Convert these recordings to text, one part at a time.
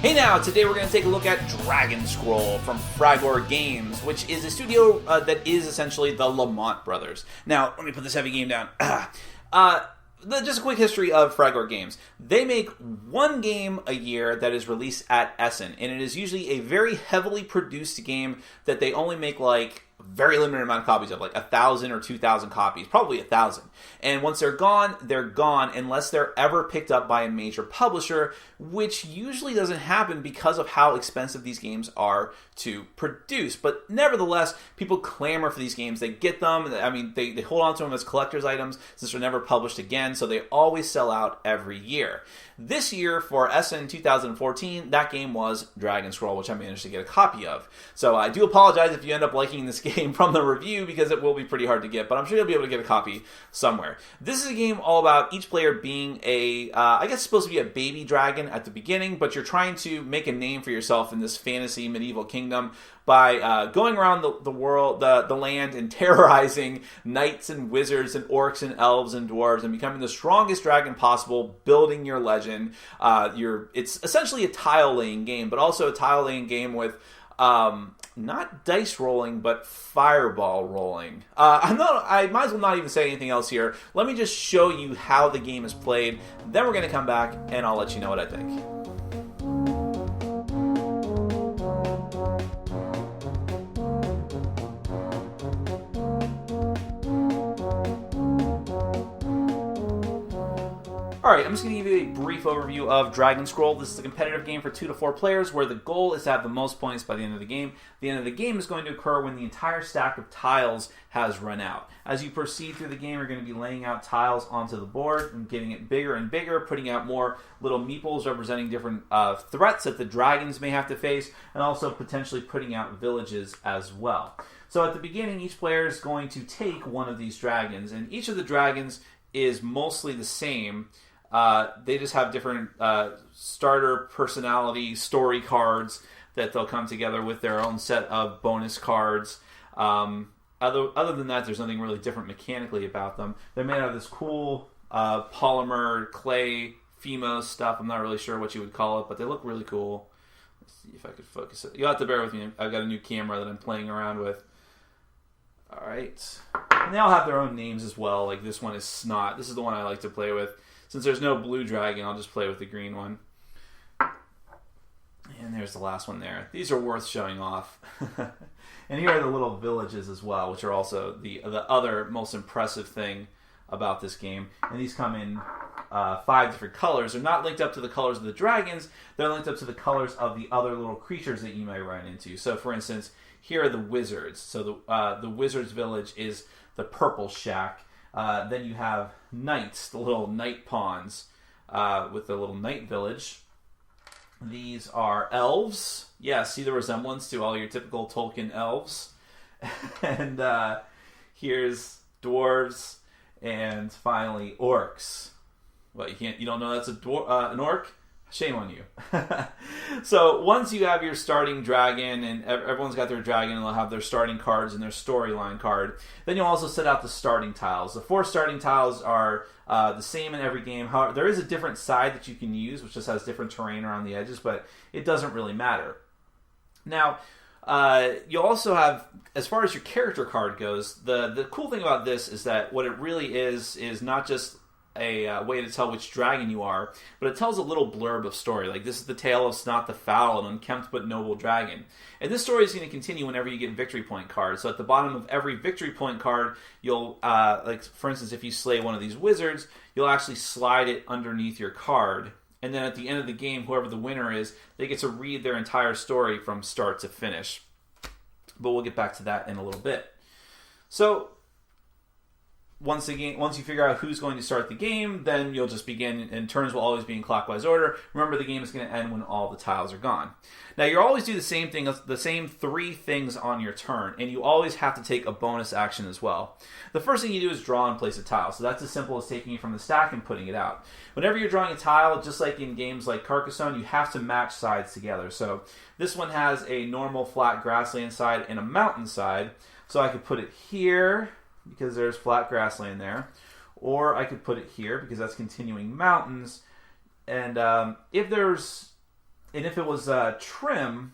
Hey now, today we're going to take a look at Dragonscroll from Fragor Games, which is a studio that is essentially the Lamont brothers. Now, let me put this heavy game down. Just a quick history of Fragor Games. They make one game a year that is released at Essen, and it is usually a very heavily produced game that they only make like very limited amount of copies of, like 1,000 or 2,000 copies, probably 1,000. And once they're gone unless they're ever picked up by a major publisher, which usually doesn't happen because of how expensive these games are to produce. But nevertheless, people clamor for these games. They get them. I mean, they hold on to them as collector's items since they're never published again, so they always sell out every year. This year, for Essen 2014, that game was Dragonscroll, which I managed to get a copy of. So I do apologize if you end up liking this game from the review, because it will be pretty hard to get, but I'm sure you'll be able to get a copy somewhere. This is a game all about each player being I guess it's supposed to be a baby dragon at the beginning, but you're trying to make a name for yourself in this fantasy medieval kingdom by going around the world, the land, and terrorizing knights and wizards and orcs and elves and dwarves and becoming the strongest dragon possible, building your legend. It's essentially a tile-laying game, but also a tile-laying game with not dice rolling, but fireball rolling. I might as well not even say anything else here. Let me just show you how the game is played. Then we're going to come back, and I'll let you know what I think. Alright, I'm just going to give you a brief overview of Dragonscroll. This is a competitive game for 2 to 4 players where the goal is to have the most points by the end of the game. The end of the game is going to occur when the entire stack of tiles has run out. As you proceed through the game, you're going to be laying out tiles onto the board and getting it bigger and bigger, putting out more little meeples representing different threats that the dragons may have to face, and also potentially putting out villages as well. So at the beginning, each player is going to take one of these dragons, and each of the dragons is mostly the same. They just have different starter personality story cards that they'll come together with their own set of bonus cards. Other than that, there's nothing really different mechanically about them. They're made out of this cool polymer clay Fimo stuff. I'm not really sure what you would call it, but they look really cool. Let's see if I could focus it. You'll have to bear with me. I've got a new camera that I'm playing around with. All right. And they all have their own names as well. Like this one is Snot. This is the one I like to play with. Since there's no blue dragon, I'll just play with the green one. And there's the last one there. These are worth showing off. And here are the little villages as well, which are also the other most impressive thing about this game. And these come in 5 different colors. They're not linked up to the colors of the dragons. They're linked up to the colors of the other little creatures that you may run into. So, for instance, here are the wizards. So the wizards village is the purple shack. Then you have knights, the little knight pawns with the little knight village. These are elves. Yeah, see the resemblance to all your typical Tolkien elves. And here's dwarves, and finally orcs. What, you don't know that's an orc? Shame on you. So once you have your starting dragon, and everyone's got their dragon, and they'll have their starting cards and their storyline card, then you'll also set out the starting tiles. The 4 starting tiles are the same in every game. However, there is a different side that you can use, which just has different terrain around the edges, but it doesn't really matter. Now, you'll also have, as far as your character card goes, the cool thing about this is that what it really is not just a way to tell which dragon you are, but it tells a little blurb of story. Like, this is the tale of Snot the Foul, an unkempt but noble dragon. And this story is going to continue whenever you get victory point cards. So at the bottom of every victory point card, you'll, like, for instance, if you slay one of these wizards, you'll actually slide it underneath your card. And then at the end of the game, whoever the winner is, they get to read their entire story from start to finish. But we'll get back to that in a little bit. So once you figure out who's going to start the game, then you'll just begin, and turns will always be in clockwise order. Remember, the game is going to end when all the tiles are gone. Now, you always do the same thing, the same 3 things on your turn, and you always have to take a bonus action as well. The first thing you do is draw and place a tile. So that's as simple as taking it from the stack and putting it out. Whenever you're drawing a tile, just like in games like Carcassonne, you have to match sides together. So this one has a normal flat grassland side and a mountain side. So I could put it here, because there's flat grassland there, or I could put it here because that's continuing mountains. And if And if it was trim,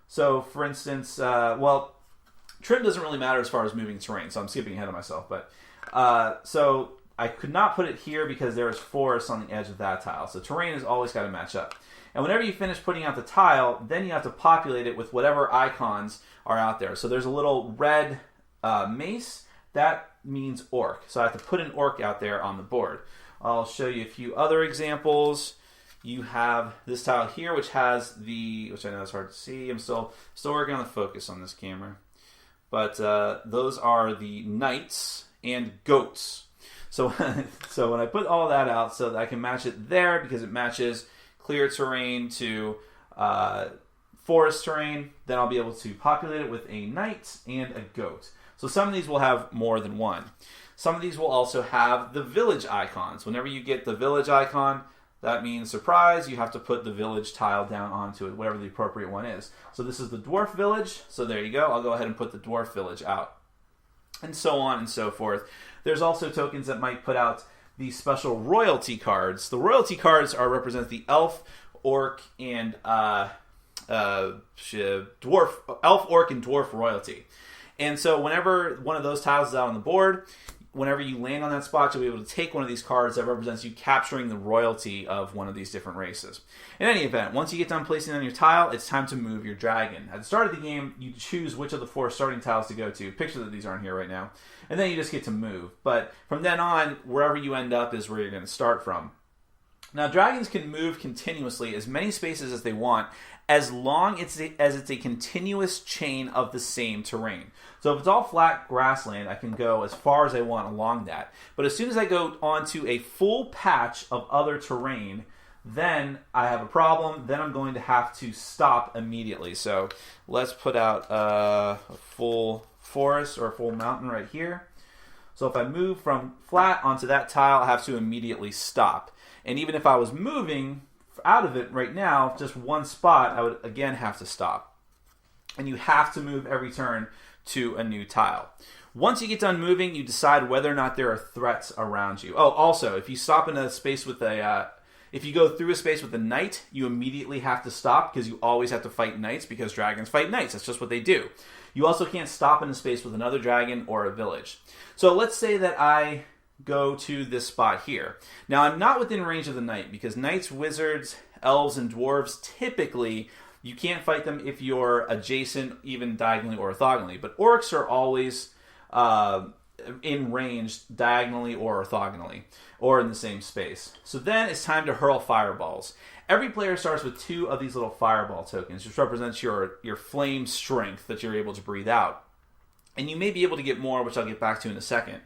so for instance, trim doesn't really matter as far as moving terrain, so I'm skipping ahead of myself. But so I could not put it here because there's forest on the edge of that tile. So terrain has always got to match up. And whenever you finish putting out the tile, then you have to populate it with whatever icons are out there. So there's a little red mace. That means orc. So I have to put an orc out there on the board. I'll show you a few other examples. You have this tile here, which has which I know is hard to see. I'm still working on the focus on this camera. But those are the knights and goats. So, so when I put all that out so that I can match it there, because it matches clear terrain to forest terrain, then I'll be able to populate it with a knight and a goat. So some of these will have more than one. Some of these will also have the village icons. Whenever you get the village icon, that means, surprise, you have to put the village tile down onto it, whatever the appropriate one is. So this is the dwarf village. So there you go. I'll go ahead and put the dwarf village out. And so on and so forth. There's also tokens that might put out the special royalty cards. The royalty cards represent the elf, orc, and dwarf, elf, orc, and dwarf royalty. And so whenever one of those tiles is out on the board, whenever you land on that spot, you'll be able to take one of these cards that represents you capturing the royalty of one of these different races. In any event, once you get done placing on your tile, it's time to move your dragon. At the start of the game, you choose which of the 4 starting tiles to go to. Picture that these aren't here right now. And then you just get to move. But from then on, wherever you end up is where you're going to start from. Now, dragons can move continuously as many spaces as they want, as long as it's a continuous chain of the same terrain. So if it's all flat grassland, I can go as far as I want along that. But as soon as I go onto a full patch of other terrain, then I have a problem. Then I'm going to have to stop immediately. So let's put out a full forest or a full mountain right here. So if I move from flat onto that tile, I have to immediately stop. And even if I was moving out of it right now, just one spot, I would again have to stop. And you have to move every turn to a new tile. Once you get done moving, you decide whether or not there are threats around you. Oh, also, if you stop in a space with if you go through a space with a knight, you immediately have to stop because you always have to fight knights because dragons fight knights. That's just what they do. You also can't stop in a space with another dragon or a village. So let's say that I go to this spot here. Now, I'm not within range of the knight because knights, wizards, elves, and dwarves, typically, you can't fight them if you're adjacent, even diagonally or orthogonally. But orcs are always in range diagonally or orthogonally, or in the same space. So then it's time to hurl fireballs. Every player starts with 2 of these little fireball tokens, which represents your flame strength that you're able to breathe out. And you may be able to get more, which I'll get back to in a second.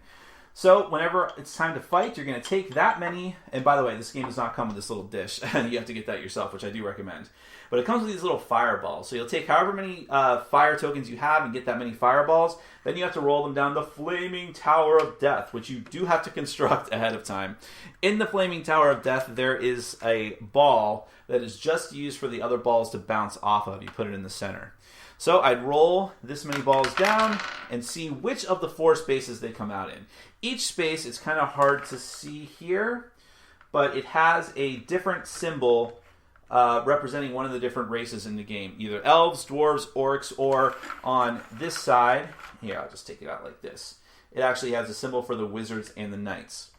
So whenever it's time to fight, you're going to take that many. And by the way, this game does not come with this little dish. You have to get that yourself, which I do recommend. But it comes with these little fireballs. So you'll take however many fire tokens you have and get that many fireballs. Then you have to roll them down the Flaming Tower of Death, which you do have to construct ahead of time. In the Flaming Tower of Death, there is a ball that is just used for the other balls to bounce off of. You put it in the center. So I'd roll this many balls down and see which of the 4 spaces they come out in. Each space, it's kind of hard to see here, but it has a different symbol representing one of the different races in the game. Either elves, dwarves, orcs, or on this side, here, I'll just take it out like this. It actually has a symbol for the wizards and the knights.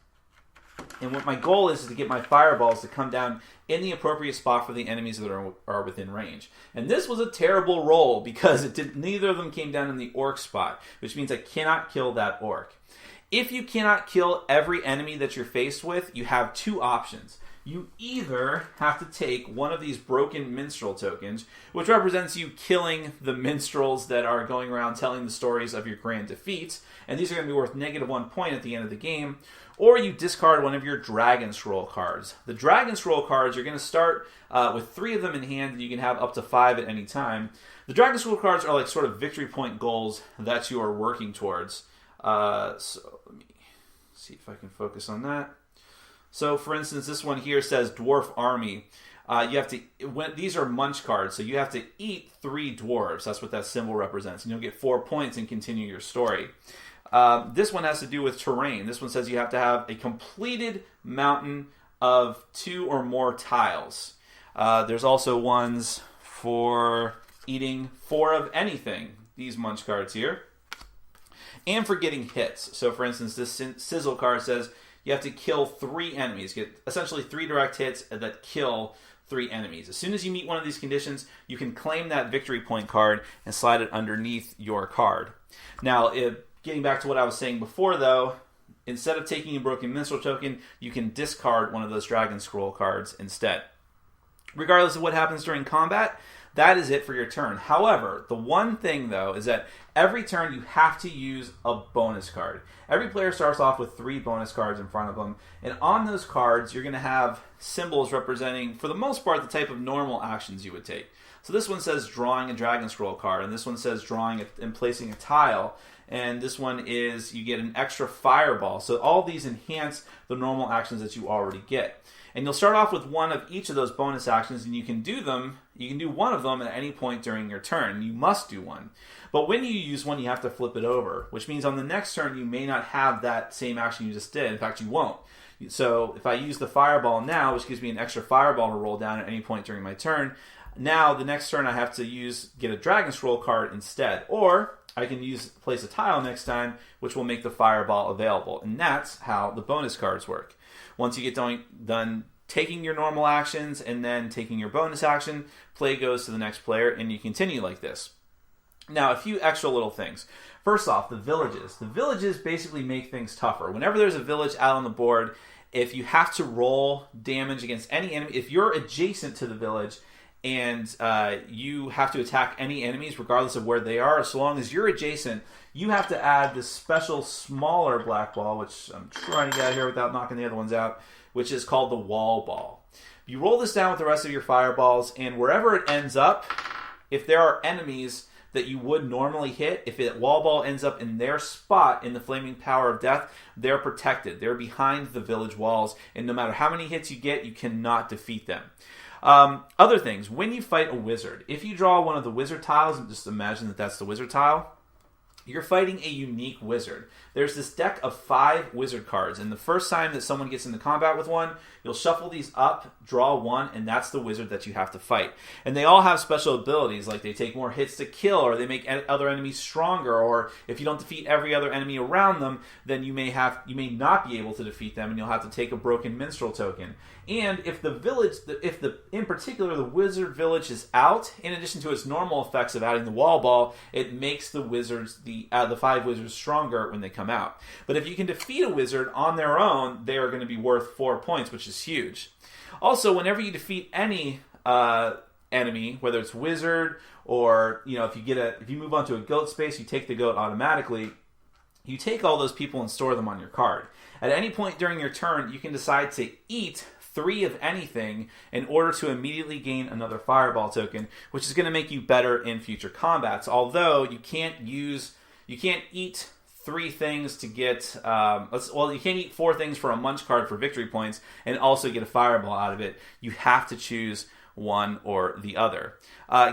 And what my goal is to get my fireballs to come down in the appropriate spot for the enemies that are within range. And this was a terrible roll because neither of them came down in the orc spot, which means I cannot kill that orc. If you cannot kill every enemy that you're faced with, you have 2 options. You either have to take one of these broken minstrel tokens, which represents you killing the minstrels that are going around telling the stories of your grand defeats, and these are going to be worth -1 point at the end of the game, or you discard one of your Dragonscroll cards. The Dragonscroll cards, you're going to start with 3 of them in hand, and you can have up to 5 at any time. The Dragonscroll cards are like sort of victory point goals that you are working towards. So let me see if I can focus on that. So, for instance, this one here says Dwarf Army. You have to. These are munch cards, so you have to eat 3 dwarves. That's what that symbol represents, and you'll get 4 points and continue your story. This one has to do with terrain. This one says you have to have a completed mountain of 2 or more tiles. There's also ones for eating 4 of anything, these munch cards here, and for getting hits. So for instance, this sizzle card says you have to kill 3 enemies, get essentially 3 direct hits that kill 3 enemies. As soon as you meet one of these conditions, you can claim that victory point card and slide it underneath your card. Now, getting back to what I was saying before though, instead of taking a broken minstrel token, you can discard one of those Dragonscroll cards instead. Regardless of what happens during combat, that is it for your turn. However, the one thing though is that every turn you have to use a bonus card. Every player starts off with 3 bonus cards in front of them, and on those cards you're going to have symbols representing, for the most part, the type of normal actions you would take. So this one says drawing a Dragonscroll card, and this one says drawing and placing a tile, and this one is you get an extra fireball. So all these enhance the normal actions that you already get. And you'll start off with one of each of those bonus actions, and you can do one of them at any point during your turn. You must do one. But when you use one, you have to flip it over, which means on the next turn, you may not have that same action you just did. In fact, you won't. So if I use the fireball now, which gives me an extra fireball to roll down at any point during my turn, now the next turn I have to get a Dragonscroll card instead. Or I can place a tile next time, which will make the fireball available. And that's how the bonus cards work. Once you get done taking your normal actions and then taking your bonus action, play goes to the next player, and you continue like this. Now, a few extra little things. First off, the villages. The villages basically make things tougher. Whenever there's a village out on the board, if you have to roll damage against any enemy, if you're adjacent to the village and you have to attack any enemies regardless of where they are, so long as you're adjacent, you have to add this special smaller black ball, which I'm trying to get out here without knocking the other ones out, which is called the wall ball. You roll this down with the rest of your fireballs, and wherever it ends up, if there are enemies that you would normally hit, if that wall ball ends up in their spot in the flaming power of death, they're protected. They're behind the village walls, and no matter how many hits you get, you cannot defeat them. Other things, when you fight a wizard, if you draw one of the wizard tiles, and just imagine that that's the wizard tile, you're fighting a unique wizard. There's this deck of 5 wizard cards, and the first time that someone gets into combat with one, you'll shuffle these up, draw one, and that's the wizard that you have to fight. And they all have special abilities, like they take more hits to kill, or they make other enemies stronger, or if you don't defeat every other enemy around them, then you may not be able to defeat them, and you'll have to take a broken minstrel token. And if in particular the wizard village is out, in addition to its normal effects of adding the wall ball, it makes the wizards, the 5 wizards, stronger when they come out. But if you can defeat a wizard on their own, they are going to be worth 4 points, which is huge. Also, whenever you defeat any enemy, whether it's wizard or if you move onto a goat space, you take the goat automatically. You take all those people and store them on your card. At any point during your turn, you can decide to eat 3 of anything in order to immediately gain another fireball token, which is going to make you better in future combats. Although you can't eat 3 things to get you can't eat 4 things for a munch card for victory points and also get a fireball out of it. You have to choose one or the other.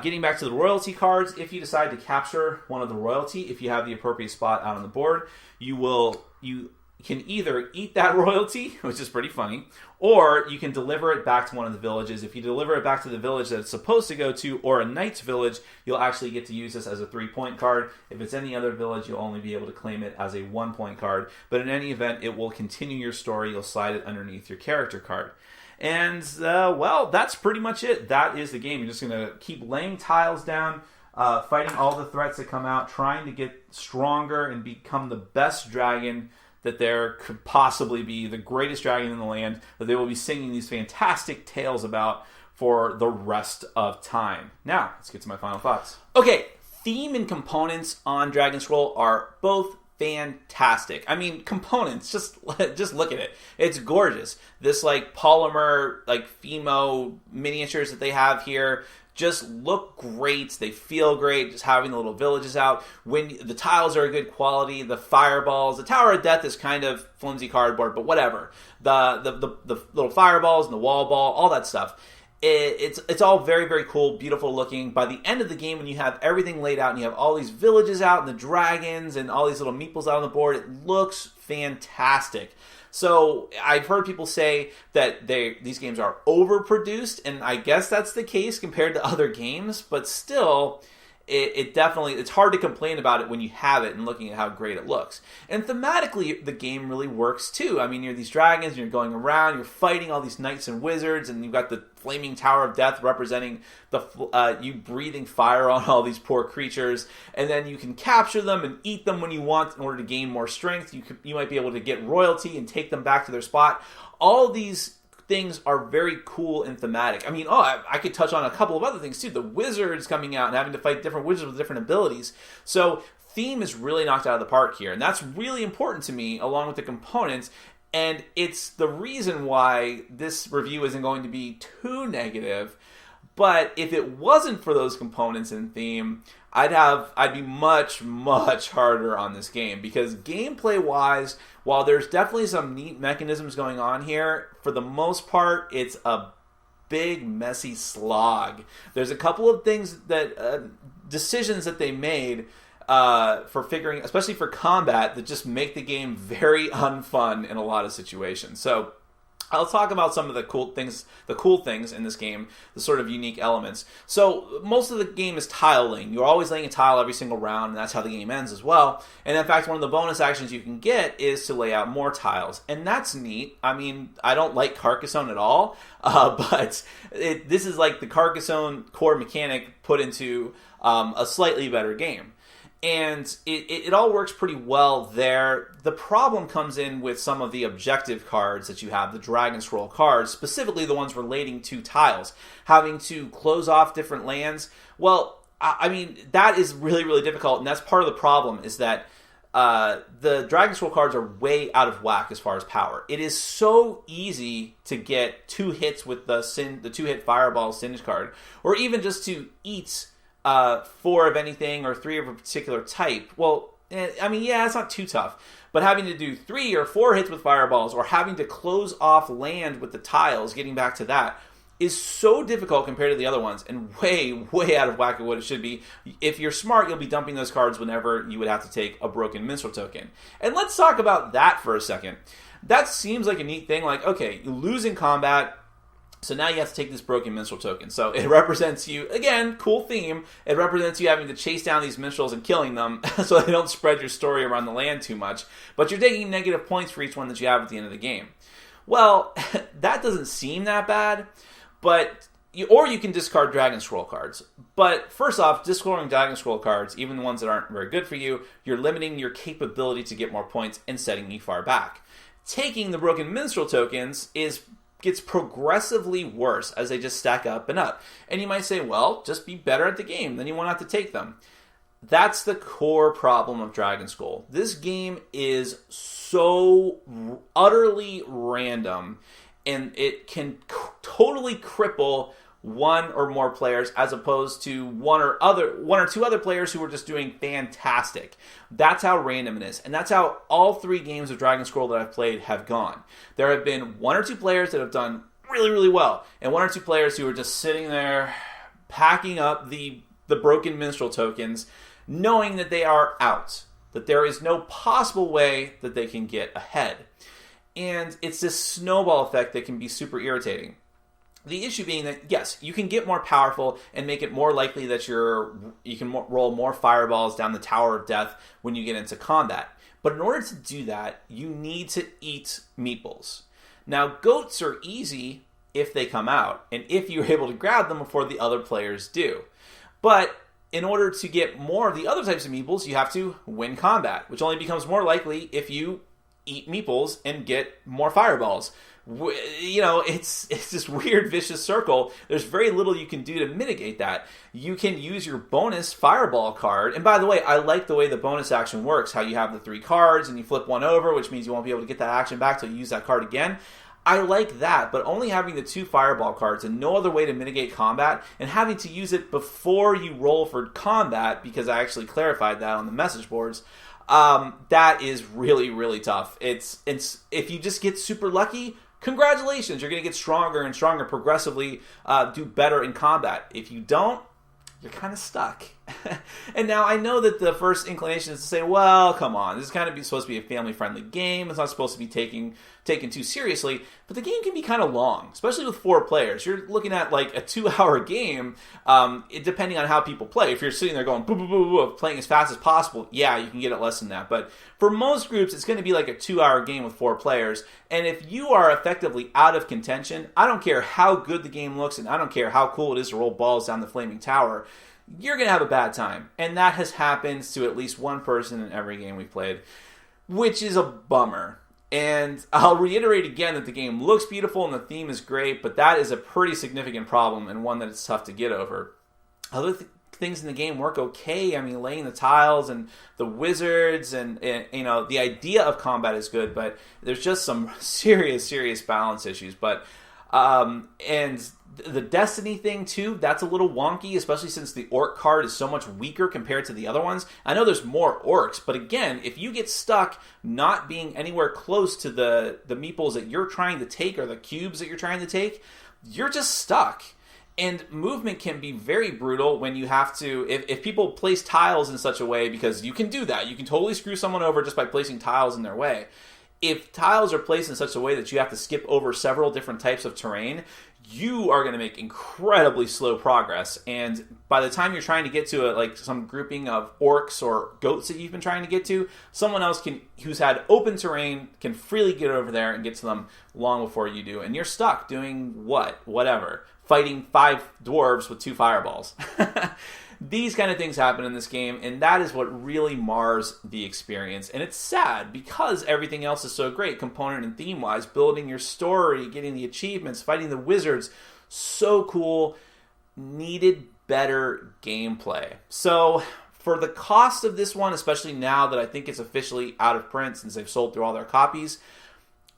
Getting back to the royalty cards, if you decide to capture one of the royalty, if you have the appropriate spot out on the board, you can either eat that royalty, which is pretty funny, or you can deliver it back to one of the villages. If you deliver it back to the village that it's supposed to go to, or a knight's village, you'll actually get to use this as a 3-point card. If it's any other village, you'll only be able to claim it as a 1-point card. But in any event, it will continue your story. You'll slide it underneath your character card. And, that's pretty much it. That is the game. You're just going to keep laying tiles down, fighting all the threats that come out, trying to get stronger and become the best dragon that there could possibly be, the greatest dragon in the land, that they will be singing these fantastic tales about for the rest of time. Now, let's get to my final thoughts. Okay, theme and components on Dragonscroll are both fantastic. I mean, components, just look at it. It's gorgeous. This polymer, Fimo miniatures that they have here just look great. They feel great. Just having the little villages out. When the tiles are good quality, the fireballs, the Tower of Death is kind of flimsy cardboard, but whatever. The little fireballs and the wall ball, all that stuff. It's all very, very cool, beautiful looking. By the end of the game, when you have everything laid out and you have all these villages out and the dragons and all these little meeples out on the board, it looks fantastic. So I've heard people say that these games are overproduced, and I guess that's the case compared to other games, but still, it definitely, it's hard to complain about it when you have it and looking at how great it looks. And thematically, the game really works too. I mean, you're these dragons, and you're going around, you're fighting all these knights and wizards, and you've got the flaming tower of death representing you breathing fire on all these poor creatures, and then you can capture them and eat them when you want in order to gain more strength. You might be able to get royalty and take them back to their spot. All these things are very cool and thematic. I mean, I could touch on a couple of other things too. The wizards coming out and having to fight different wizards with different abilities. So theme is really knocked out of the park here, and that's really important to me along with the components. And it's the reason why this review isn't going to be too negative. But if it wasn't for those components and theme, I'd be much, much harder on this game, because gameplay-wise, while there's definitely some neat mechanisms going on here, for the most part, it's a big, messy slog. There's a couple of things that decisions that they made for figuring, especially for combat, that just make the game very unfun in a lot of situations. So I'll talk about some of the cool things in this game, the sort of unique elements. So most of the game is tile laying. You're always laying a tile every single round, and that's how the game ends as well. And in fact, one of the bonus actions you can get is to lay out more tiles, and that's neat. I mean, I don't like Carcassonne at all, but this is like the Carcassonne core mechanic put into a slightly better game. And it all works pretty well there. The problem comes in with some of the objective cards that you have, the Dragonscroll cards, specifically the ones relating to tiles. Having to close off different lands. Well, I mean, that is really, really difficult, and that's part of the problem, is that the Dragonscroll cards are way out of whack as far as power. It is so easy to get 2 hits with the 2-hit Fireball Singe card, or even just to eat 4 of anything or 3 of a particular type. Well, I mean, yeah, it's not too tough. But having to do 3 or 4 hits with fireballs, or having to close off land with the tiles, getting back to that, is so difficult compared to the other ones, and way, way out of whack of what it should be. If you're smart, you'll be dumping those cards whenever you would have to take a broken minstrel token. And let's talk about that for a second. That seems like a neat thing. Like, okay, you lose in combat, so now you have to take this broken minstrel token. So it represents you, again, cool theme, it represents you having to chase down these minstrels and killing them so they don't spread your story around the land too much. But you're taking negative points for each one that you have at the end of the game. Well, that doesn't seem that bad, or you can discard Dragonscroll cards. But first off, discarding Dragonscroll cards, even the ones that aren't very good for you, you're limiting your capability to get more points and setting you far back. Taking the broken minstrel tokens gets progressively worse as they just stack up and up. And you might say, well, just be better at the game, then you won't have to take them. That's the core problem of Dragonscroll. This game is so utterly random, and it can totally cripple one or more players as opposed to one or two other players who are just doing fantastic. That's how random it is. And that's how all 3 games of Dragonscroll that I've played have gone. There have been 1 or 2 players that have done really, really well, and 1 or 2 players who are just sitting there packing up the broken minstrel tokens, knowing that they are out, that there is no possible way that they can get ahead. And it's this snowball effect that can be super irritating. The issue being that, yes, you can get more powerful and make it more likely that you can roll more fireballs down the Tower of Death when you get into combat. But in order to do that, you need to eat meeples. Now, goats are easy if they come out, and if you're able to grab them before the other players do. But in order to get more of the other types of meeples, you have to win combat, which only becomes more likely if you eat meeples and get more fireballs. You know, it's this weird vicious circle. There's very little you can do to mitigate that. You can use your bonus fireball card. And by the way, I like the way the bonus action works, how you have the 3 cards and you flip one over, which means you won't be able to get that action back till you use that card again. I like that, but only having the 2 fireball cards and no other way to mitigate combat, and having to use it before you roll for combat, because I actually clarified that on the message boards, that is really, really tough. It's if you just get super lucky, congratulations, you're going to get stronger and stronger, progressively do better in combat. If you don't, you're kind of stuck. And now I know that the first inclination is to say, well, come on, this is kind of supposed to be a family-friendly game. It's not supposed to be taken too seriously. But the game can be kind of long, especially with 4 players. You're looking at like a 2-hour game, depending on how people play. If you're sitting there going, boo, boo, boo, boo, playing as fast as possible, yeah, you can get it less than that. But for most groups, it's going to be like a 2-hour game with 4 players. And if you are effectively out of contention, I don't care how good the game looks, and I don't care how cool it is to roll balls down the flaming tower, you're going to have a bad time. And that has happened to at least one person in every game we've played, which is a bummer. And I'll reiterate again that the game looks beautiful and the theme is great, but that is a pretty significant problem and one that it's tough to get over. Other things in the game work okay. I mean, laying the tiles and the wizards and you know, the idea of combat is good, but there's just some serious balance issues. But and the Destiny thing too, that's a little wonky, especially since the orc card is so much weaker compared to the other ones. I know there's more orcs, but again, if you get stuck not being anywhere close to the meeples that you're trying to take or the cubes that you're trying to take, you're just stuck. And movement can be very brutal when you have to, if people place tiles in such a way, because you can do that. You can totally screw someone over just by placing tiles in their way. If tiles are placed in such a way that you have to skip over several different types of terrain, you are going to make incredibly slow progress. And by the time you're trying to get to like some grouping of orcs or goats that you've been trying to get to, someone else who's had open terrain can freely get over there and get to them long before you do. And you're stuck doing whatever. Fighting 5 dwarves with 2 fireballs. These kind of things happen in this game, and that is what really mars the experience. And it's sad because everything else is so great, component and theme-wise, building your story, getting the achievements, fighting the wizards, so cool. Needed better gameplay. So for the cost of this one, especially now that I think it's officially out of print since they've sold through all their copies,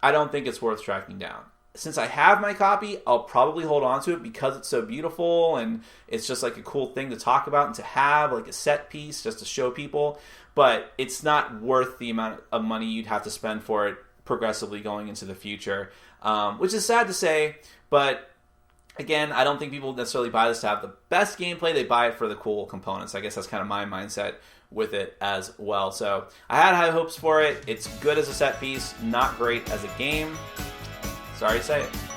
I don't think it's worth tracking down. Since I have my copy, I'll probably hold on to it because it's so beautiful and it's just like a cool thing to talk about and to have, like a set piece just to show people. But it's not worth the amount of money you'd have to spend for it progressively going into the future, which is sad to say. But again, I don't think people necessarily buy this to have the best gameplay. They buy it for the cool components. I guess that's kind of my mindset with it as well. So I had high hopes for it. It's good as a set piece, not great as a game. Sorry to say it.